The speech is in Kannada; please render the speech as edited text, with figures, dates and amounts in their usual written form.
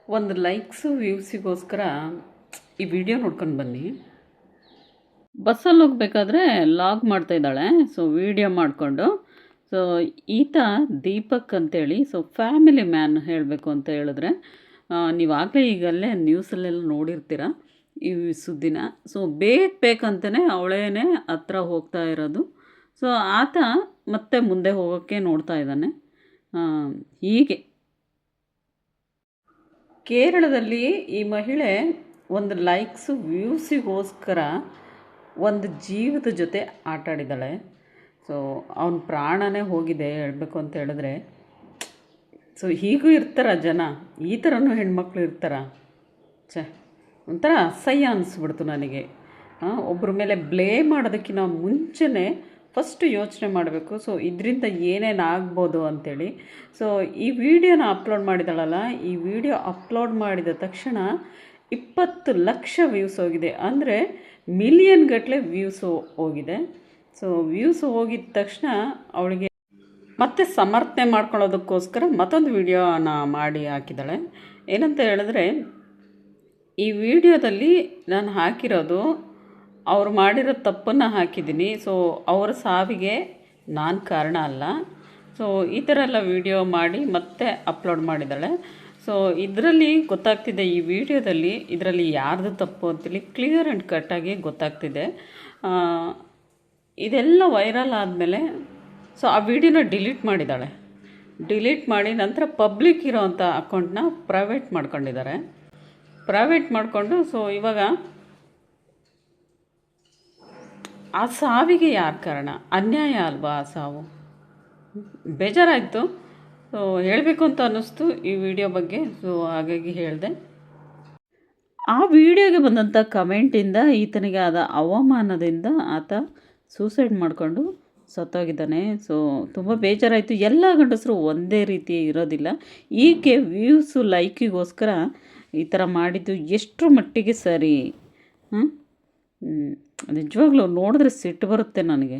ಒಂದು ಲೈಕ್ಸು ವ್ಯೂಸಿಗೋಸ್ಕರ ಈ ವಿಡಿಯೋ ನೋಡ್ಕೊಂಡು ಬನ್ನಿ. ಬಸ್ಸಲ್ಲಿ ಹೋಗ್ಬೇಕಾದ್ರೆ ಲಾಗ್ ಮಾಡ್ತಾಯಿದ್ದಾಳೆ. ಸೊ ವಿಡಿಯೋ ಮಾಡಿಕೊಂಡು ಸೊ ಈತ ದೀಪಕ್ ಅಂತೇಳಿ ಸೊ ಫ್ಯಾಮಿಲಿ ಮ್ಯಾನ್ ಹೇಳಬೇಕು ಅಂತ ಹೇಳಿದ್ರೆ ನೀವಾಗಲೇ ಈಗಲ್ಲೇ ನ್ಯೂಸಲ್ಲೆಲ್ಲ ನೋಡಿರ್ತೀರ ಈ ಸುದ್ದಿನ. ಸೊ ಬೇಕಂತಲೇ ಅವಳೇನೆ ಹತ್ರ ಹೋಗ್ತಾ ಇರೋದು. ಸೊ ಆತ ಮತ್ತೆ ಮುಂದೆ ಹೋಗೋಕ್ಕೆ ನೋಡ್ತಾ ಇದ್ದಾನೆ. ಹೀಗೆ ಕೇರಳದಲ್ಲಿ ಈ ಮಹಿಳೆ ಒಂದು ಲೈಕ್ಸು ವ್ಯೂಸಿಗೋಸ್ಕರ ಒಂದು ಜೀವದ ಜೊತೆ ಆಟ ಆಡಿದ್ದಾಳೆ. ಸೊ ಅವನ ಪ್ರಾಣನೇ ಹೋಗಿದೆ ಹೇಳಬೇಕು ಅಂತ ಹೇಳಿದ್ರೆ. ಸೊ ಹೀಗೂ ಇರ್ತಾರ ಜನ, ಈ ಥರನೂ ಹೆಣ್ಮಕ್ಳು ಇರ್ತಾರ. ಒಂಥರ ಅಸಹ್ಯ ಅನಿಸ್ಬಿಡ್ತು ನನಗೆ. ಒಬ್ಬರ ಮೇಲೆ ಬ್ಲೇಮ್ ಮಾಡೋದಕ್ಕಿಂತ ಮುಂಚೆನೇ ಫಸ್ಟು ಯೋಚನೆ ಮಾಡಬೇಕು. ಸೊ ಇದರಿಂದ ಏನೇನು ಆಗ್ಬೋದು ಅಂಥೇಳಿ. ಸೊ ಈ ವಿಡಿಯೋನ ಅಪ್ಲೋಡ್ ಮಾಡಿದಾಳಲ್ಲ, ಈ ವಿಡಿಯೋ ಅಪ್ಲೋಡ್ ಮಾಡಿದ ತಕ್ಷಣ 20 ಲಕ್ಷ ವ್ಯೂಸ್ ಹೋಗಿದೆ. ಅಂದರೆ ಮಿಲಿಯನ್ ಗಟ್ಟಲೆ ವ್ಯೂಸು ಹೋಗಿದೆ. ಸೊ ವ್ಯೂಸ್ ಹೋಗಿದ ತಕ್ಷಣ ಅವಳಿಗೆ ಮತ್ತೆ ಸಮರ್ಥನೆ ಮಾಡ್ಕೊಳ್ಳೋದಕ್ಕೋಸ್ಕರ ಮತ್ತೊಂದು ವಿಡಿಯೋನ ಮಾಡಿ ಹಾಕಿದ್ದಾಳೆ. ಏನಂತ ಹೇಳಿದ್ರೆ, ಈ ವಿಡಿಯೋದಲ್ಲಿ ನಾನು ಹಾಕಿರೋದು ಅವ್ರು ಮಾಡಿರೋ ತಪ್ಪನ್ನು ಹಾಕಿದ್ದೀನಿ. ಸೊ ಅವರ ಸಾವಿಗೆ ನಾನು ಕಾರಣ ಅಲ್ಲ. ಸೊ ಈ ಥರ ಎಲ್ಲ ವಿಡಿಯೋ ಮಾಡಿ ಮತ್ತೆ ಅಪ್ಲೋಡ್ ಮಾಡಿದ್ದಾಳೆ. ಸೊ ಇದರಲ್ಲಿ ಗೊತ್ತಾಗ್ತಿದೆ, ಈ ವಿಡಿಯೋದಲ್ಲಿ ಇದರಲ್ಲಿ ಯಾರ್ದು ತಪ್ಪು ಅಂತೇಳಿ ಕ್ಲಿಯರ್ ಆ್ಯಂಡ್ ಕಟ್ಟಾಗಿ ಗೊತ್ತಾಗ್ತಿದೆ. ಇದೆಲ್ಲ ವೈರಲ್ ಆದಮೇಲೆ ಸೊ ಆ ವಿಡಿಯೋನ ಡಿಲೀಟ್ ಮಾಡಿದ್ದಾಳೆ. ಡಿಲೀಟ್ ಮಾಡಿ ನಂತರ ಪಬ್ಲಿಕ್ ಇರೋವಂಥ ಅಕೌಂಟ್ನ ಪ್ರೈವೇಟ್ ಮಾಡ್ಕೊಂಡಿದ್ದಾರೆ. ಪ್ರೈವೇಟ್ ಮಾಡಿಕೊಂಡು ಸೊ ಇವಾಗ ಆ ಸಾವಿಗೆ ಯಾರು ಕಾರಣ? ಅನ್ಯಾಯ ಅಲ್ವಾ ಆ ಸಾವು? ಬೇಜಾರಾಯಿತು. ಸೊ ಹೇಳಬೇಕು ಅಂತ ಅನ್ನಿಸ್ತು ಈ ವಿಡಿಯೋ ಬಗ್ಗೆ. ಸೊ ಹಾಗಾಗಿ ಹೇಳಿದೆ. ಆ ವಿಡಿಯೋಗೆ ಬಂದಂಥ ಕಮೆಂಟಿಂದ ಈತನಿಗೆ ಆದ ಅವಮಾನದಿಂದ ಆತ ಸೂಸೈಡ್ ಮಾಡಿಕೊಂಡು ಸತ್ತೋಗಿದ್ದಾನೆ. ಸೊ ತುಂಬ ಬೇಜಾರಾಯಿತು. ಎಲ್ಲ ಗಂಡಸರು ಒಂದೇ ರೀತಿ ಇರೋದಿಲ್ಲ. ಈಕೆ ವ್ಯೂಸು ಲೈಕಿಗೋಸ್ಕರ ಈ ಥರ ಮಾಡಿದ್ದು ಎಷ್ಟರ ಮಟ್ಟಿಗೆ ಸರಿ? ನಿಜವಾಗ್ಲೂ ನೋಡಿದ್ರೆ ಸಿಟ್ಟು ಬರುತ್ತೆ ನನಗೆ.